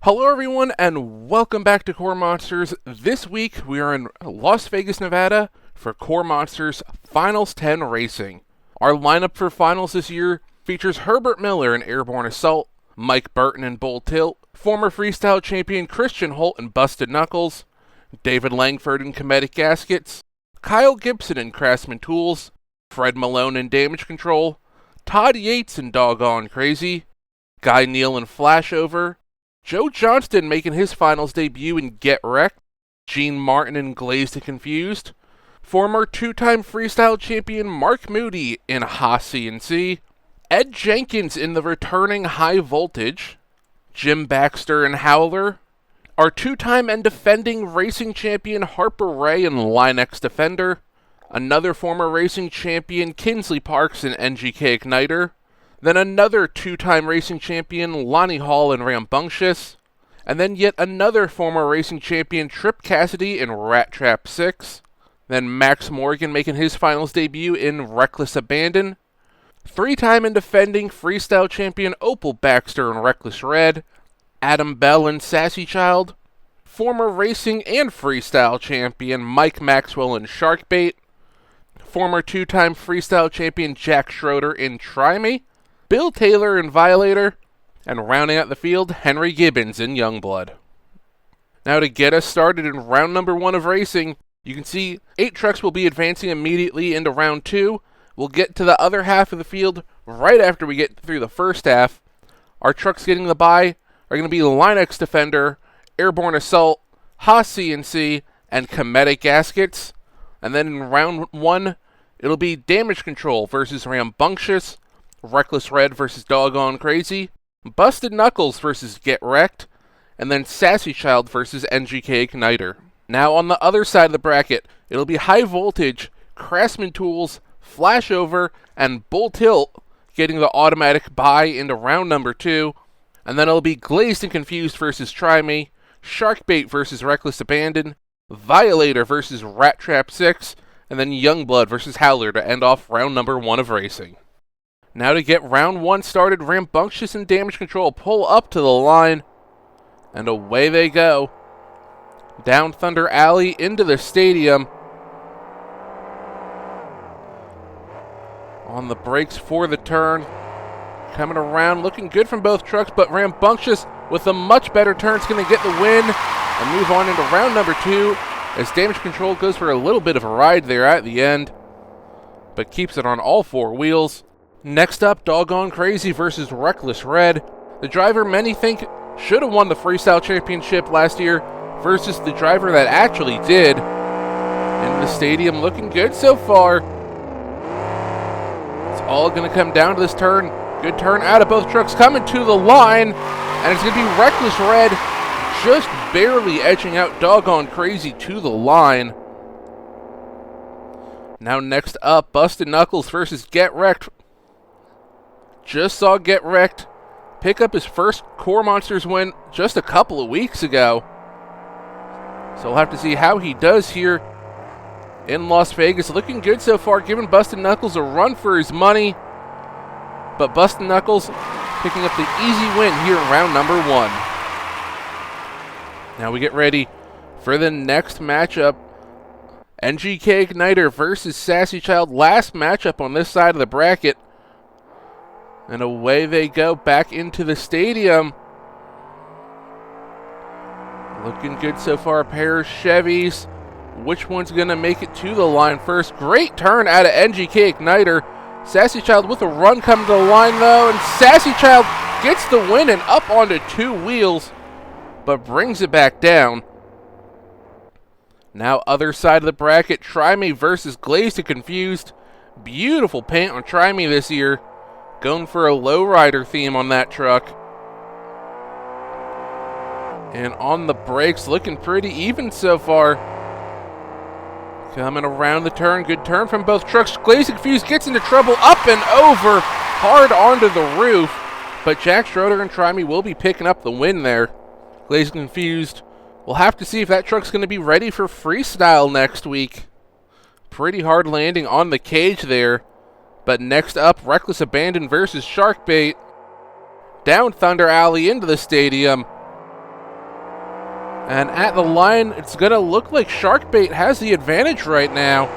Hello everyone and welcome back to KORR Monsters. This week we are in Las Vegas, Nevada for KORR Monsters Finals 10 Racing. Our lineup for finals this year features Herbert Miller in Airborne Assault, Mike Burton in Bull Tilt, former freestyle champion Christian Holt in Busted Knuckles, David Langford in Comedic Gaskets, Kyle Gibson in Craftsman Tools, Fred Malone in Damage Control, Todd Yates in Doggone Crazy, Guy Neal in Flashover, Joe Johnston making his finals debut in Get Wrecked, Gene Martin in Glazed and Confused, former two-time freestyle champion Mark Moody in Haas CNC, Ed Jenkins in the returning High Voltage, Jim Baxter in Howler, our two-time and defending racing champion Harper Ray in Line-X Defender, another former racing champion Kinsley Parks in NGK Igniter, then another two-time racing champion Lonnie Hall in Rambunctious, and then yet another former racing champion Trip Cassidy in Rat Trap 6, then Max Morgan making his finals debut in Reckless Abandon, three-time and defending freestyle champion Opal Baxter in Reckless Red, Adam Bell in Sassy Child, former racing and freestyle champion Mike Maxwell in Sharkbait, former two-time freestyle champion Jack Schroeder in Try Me, Bill Taylor in Violator, and rounding out the field, Henry Gibbons in Youngblood. Now to get us started in round number 1 of racing, you can see 8 trucks will be advancing immediately into round 2. We'll get to the other half of the field right after we get through the first half. Our trucks getting the bye are going to be Line-X Defender, Airborne Assault, Haas CNC, and Comedic Gaskets. And then in round 1, it'll be Damage Control versus Rambunctious, Reckless Red versus Doggone Crazy, Busted Knuckles versus Get Wrecked, and then Sassy Child versus NGK Igniter. Now on the other side of the bracket, it'll be High Voltage, Craftsman Tools, Flashover, and Bull Tilt getting the automatic bye into round number 2, and then it'll be Glazed and Confused versus Try Me, Sharkbait versus Reckless Abandon, Violator versus Rat Trap 6, and then Youngblood versus Howler to end off round number 1 of racing. Now to get round 1 started, Rambunctious and Damage Control pull up to the line, and away they go. Down Thunder Alley into the stadium. On the brakes for the turn. Coming around, looking good from both trucks, but Rambunctious with a much better turn is going to get the win and move on into round number 2 as Damage Control goes for a little bit of a ride there at the end, but keeps it on all 4 wheels. Next up, Doggone Crazy versus Reckless Red. The driver many think should have won the Freestyle Championship last year versus the driver that actually did. In the stadium, looking good so far. It's all going to come down to this turn. Good turn out of both trucks coming to the line. And it's going to be Reckless Red just barely edging out Doggone Crazy to the line. Now next up, Busted Knuckles versus Get Wrecked. Just saw Get Wrecked pick up his first KORR Monsters win just a couple of weeks ago. So we'll have to see how he does here in Las Vegas. Looking good so far, giving Busted Knuckles a run for his money. But Busted Knuckles picking up the easy win here in round number 1. Now we get ready for the next matchup. NGK Igniter versus Sassy Child. Last matchup on this side of the bracket. And away they go back into the stadium. Looking good so far. A pair of Chevys. Which one's going to make it to the line first? Great turn out of NGK Igniter. Sassy Child with a run coming to the line though. And Sassy Child gets the win and up onto 2 wheels. But brings it back down. Now other side of the bracket. Try Me versus Glazed and Confused. Beautiful paint on Try Me this year. Going for a lowrider theme on that truck. And on the brakes, looking pretty even so far. Coming around the turn, good turn from both trucks. Glazed and Confused gets into trouble, up and over, hard onto the roof. But Jack Schroeder and Try Me will be picking up the win there. Glazed and Confused, we'll have to see if that truck's going to be ready for freestyle next week. Pretty hard landing on the cage there. But next up, Reckless Abandon versus Sharkbait. Down Thunder Alley into the stadium. And at the line, it's going to look like Sharkbait has the advantage right now.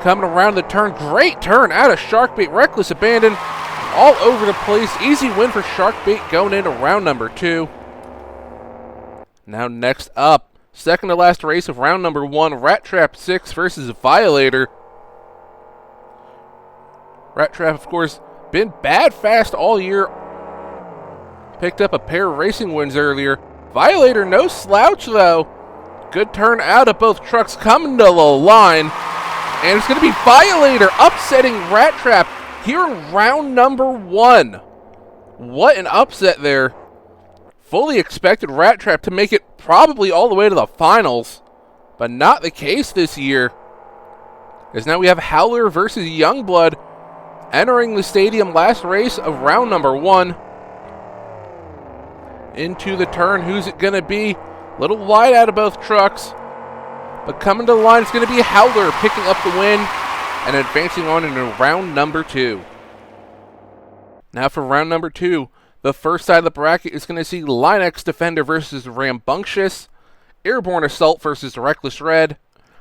Coming around the turn. Great turn out of Sharkbait. Reckless abandon all over the place. Easy win for Sharkbait going into round number 2. Now next up, second to last race of round number 1, Rat Trap 6 versus Violator. Rat Trap, of course, been bad fast all year. Picked up a pair of racing wins earlier. Violator, no slouch though. Good turn out of both trucks coming to the line. And it's going to be Violator upsetting Rat Trap here in round number 1. What an upset there. Fully expected Rat Trap to make it probably all the way to the finals. But not the case this year. As now we have Howler versus Youngblood entering the stadium last race of round number 1. Into the turn, who's it going to be? A little wide out of both trucks. But coming to the line, it's going to be Howler picking up the win and advancing on into round number 2. Now for round number 2, the first side of the bracket is going to see Line X Defender versus Rambunctious, Airborne Assault versus Reckless Red,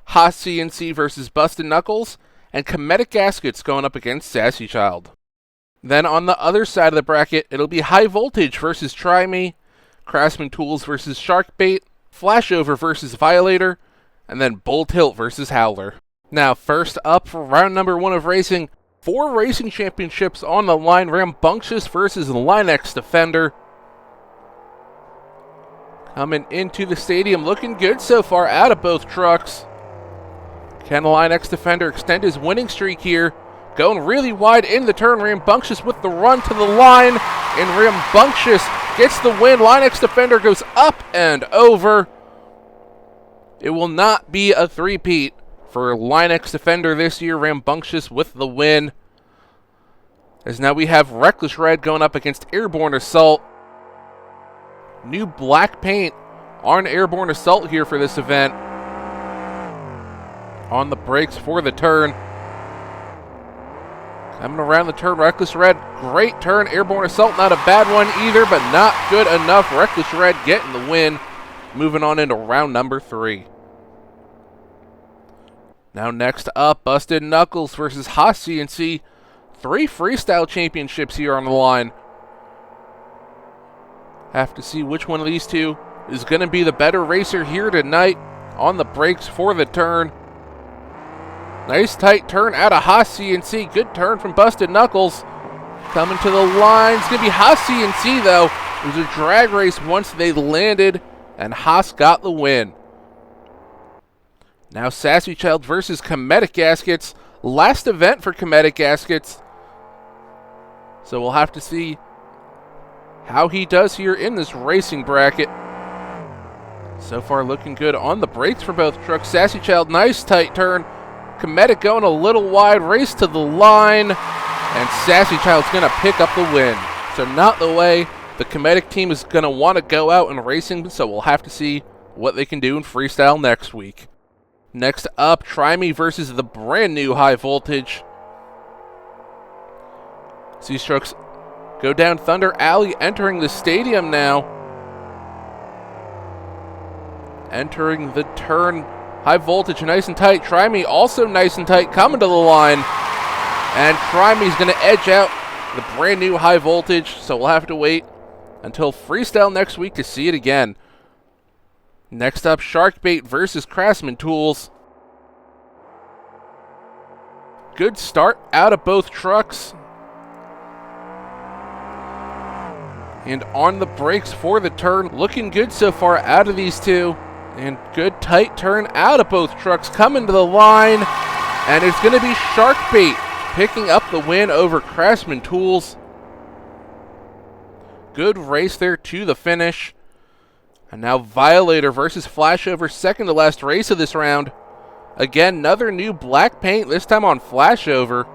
Haas CNC versus Busted Knuckles, and Comedic Gaskets going up against Sassy Child. Then on the other side of the bracket, it'll be High Voltage versus Try Me, Craftsman Tools versus Sharkbait, Flashover versus Violator, and then Bull Tilt versus Howler. Now, first up for round number 1 of racing, 4 racing championships on the line. Rambunctious versus Line X Defender. Coming into the stadium, looking good so far out of both trucks. Can the Line X Defender extend his winning streak here? Going really wide in the turn. Rambunctious with the run to the line, and Rambunctious gets the win. Line X Defender goes up and over. It will not be a three-peat for Line X Defender this year. Rambunctious with the win. As now we have Reckless Red going up against Airborne Assault. New black paint on Airborne Assault here for this event. On the brakes for the turn. Coming around the turn, Reckless Red, great turn. Airborne Assault, not a bad one either, but not good enough. Reckless Red getting the win. Moving on into round number 3. Now next up, Busted Knuckles versus Haas CNC. 3 freestyle championships here on the line. Have to see which one of these two is going to be the better racer here tonight. On the brakes for the turn. Nice tight turn out of Haas CNC. Good turn from Busted Knuckles. Coming to the line. It's going to be Haas CNC though. It was a drag race once they landed, and Haas got the win. Now Sassy Child versus Comedic Gaskets. Last event for Comedic Gaskets. So we'll have to see how he does here in this racing bracket. So far looking good on the brakes for both trucks. Sassy Child, nice tight turn. Comedic going a little wide, race to the line. And Sassy Child's going to pick up the win. So not the way the Comedic team is going to want to go out in racing. So we'll have to see what they can do in freestyle next week. Next up, Try Me versus the brand new High Voltage. These trucks go down Thunder Alley, entering the stadium now. Entering the turn. High Voltage, nice and tight. Try Me also nice and tight, coming to the line. And Try Me's going to edge out the brand new High Voltage, so we'll have to wait until freestyle next week to see it again. Next up, Sharkbait versus Craftsman Tools. Good start out of both trucks. And on the brakes for the turn. Looking good so far out of these two. And good tight turn out of both trucks. Coming to the line. And it's going to be Sharkbait picking up the win over Craftsman Tools. Good race there to the finish. And now Violator versus Flashover, second to last race of this round. Again, another new black paint, this time on Flashover.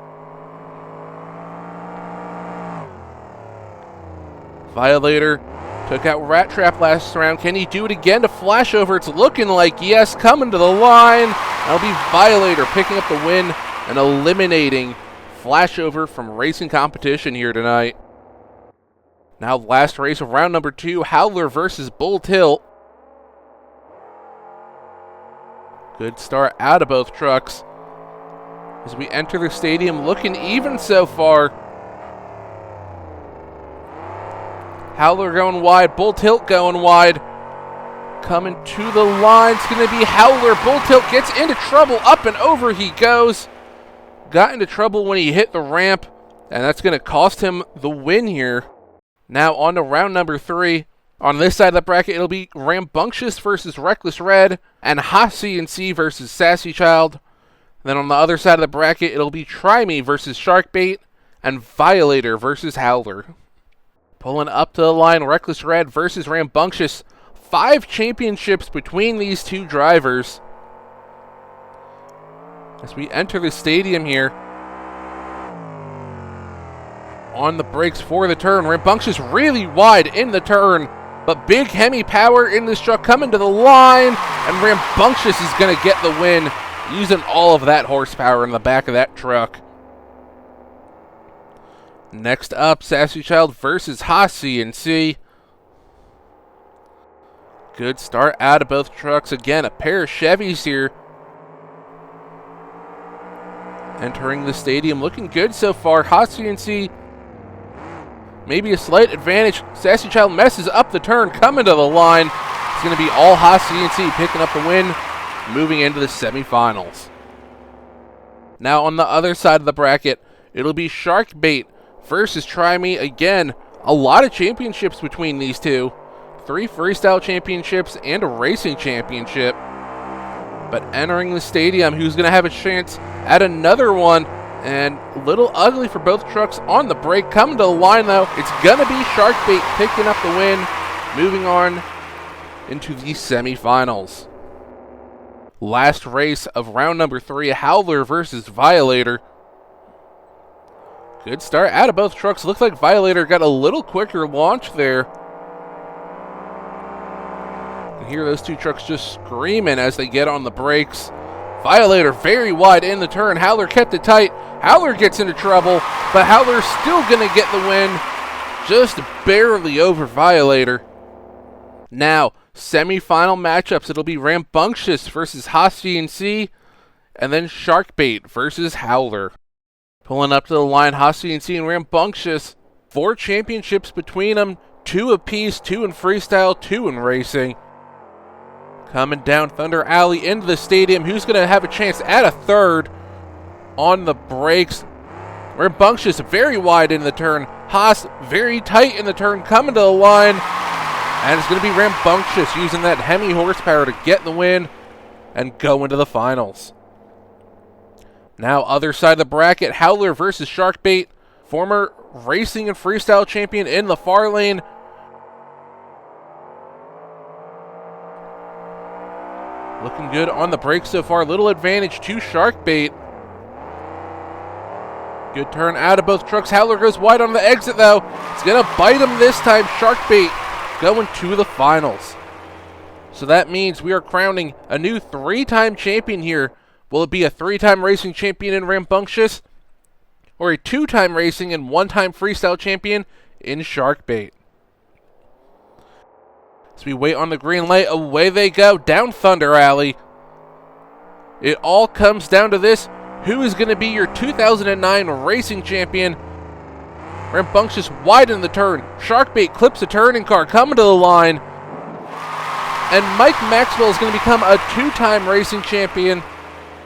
Violator took out Rat Trap last round. Can he do it again to Flashover? It's looking like yes, coming to the line. That'll be Violator picking up the win and eliminating Flashover from racing competition here tonight. Now last race of round number 2, Howler versus Bull Tilt. Good start out of both trucks. As we enter the stadium, looking even so far. Howler going wide, Bull Tilt going wide. Coming to the line, it's going to be Howler. Bull Tilt gets into trouble, up and over he goes. Got into trouble when he hit the ramp, and that's going to cost him the win here. Now on to round number 3. On this side of the bracket, it'll be Rambunctious versus Reckless Red, and Haas-CNC versus Sassy Child. Then on the other side of the bracket, it'll be Try Me versus Sharkbait, and Violator versus Howler. Pulling up to the line, Reckless Red versus Rambunctious. 5 championships between these two drivers. As we enter the stadium here. On the brakes for the turn, Rambunctious really wide in the turn, but big Hemi power in this truck coming to the line, and Rambunctious is going to get the win, using all of that horsepower in the back of that truck. Next up, Sassy Child versus Haas-CNC. Good start out of both trucks. Again, a pair of Chevys here. Entering the stadium, looking good so far. Haas-CNC, maybe a slight advantage. Sassy Child messes up the turn, coming to the line. It's going to be all Haas-CNC picking up the win, moving into the semifinals. Now on the other side of the bracket, it'll be Sharkbait versus Try Me. Again, a lot of championships between these two. 3 freestyle championships and a racing championship. But entering the stadium, who's going to have a chance at another one? And a little ugly for both trucks on the break. Coming to the line, though, it's going to be Sharkbait picking up the win, moving on into the semifinals. Last race of round number 3, Howler versus Violator. Good start out of both trucks. Looks like Violator got a little quicker launch there. You hear those two trucks just screaming as they get on the brakes. Violator very wide in the turn. Howler kept it tight. Howler gets into trouble, but Howler's still going to get the win, just barely over Violator. Now, semi-final matchups. It'll be Rambunctious versus Haas-CNC, and then Sharkbait versus Howler. Pulling up to the line, Haas-CNC and Rambunctious. 4 championships between them, 2 apiece, 2 in freestyle, 2 in racing. Coming down Thunder Alley into the stadium. Who's going to have a chance at a third? On the brakes, Rambunctious very wide in the turn. Haas very tight in the turn, coming to the line. And it's going to be Rambunctious using that Hemi horsepower to get the win and go into the finals. Now, other side of the bracket, Howler versus Sharkbait. Former racing and freestyle champion in the far lane. Looking good on the brakes so far. Little advantage to Sharkbait. Good turn out of both trucks. Howler goes wide on the exit, though. It's going to bite him this time. Sharkbait going to the finals. So that means we are crowning a new 3-time champion here. Will it be a 3-time racing champion in Rambunctious, or a 2-time racing and 1-time freestyle champion in Sharkbait? As we wait on the green light, away they go down Thunder Alley. It all comes down to this. Who is going to be your 2009 racing champion? Rambunctious wide in the turn. Sharkbait clips a turning car, coming to the line. And Mike Maxwell is going to become a 2-time racing champion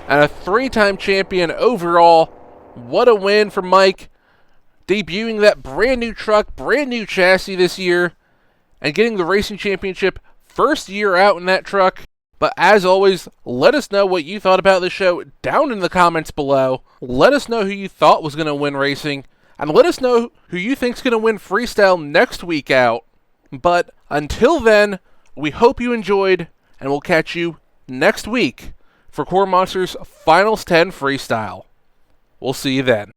and a 3-time champion overall. What a win for Mike. Debuting that brand new truck, brand new chassis this year, and getting the racing championship first year out in that truck. But as always, let us know what you thought about the show down in the comments below. Let us know who you thought was going to win racing, and let us know who you think's going to win freestyle next week out. But until then, we hope you enjoyed, and we'll catch you next week for KORR Monsters Finals 10 Freestyle. We'll see you then.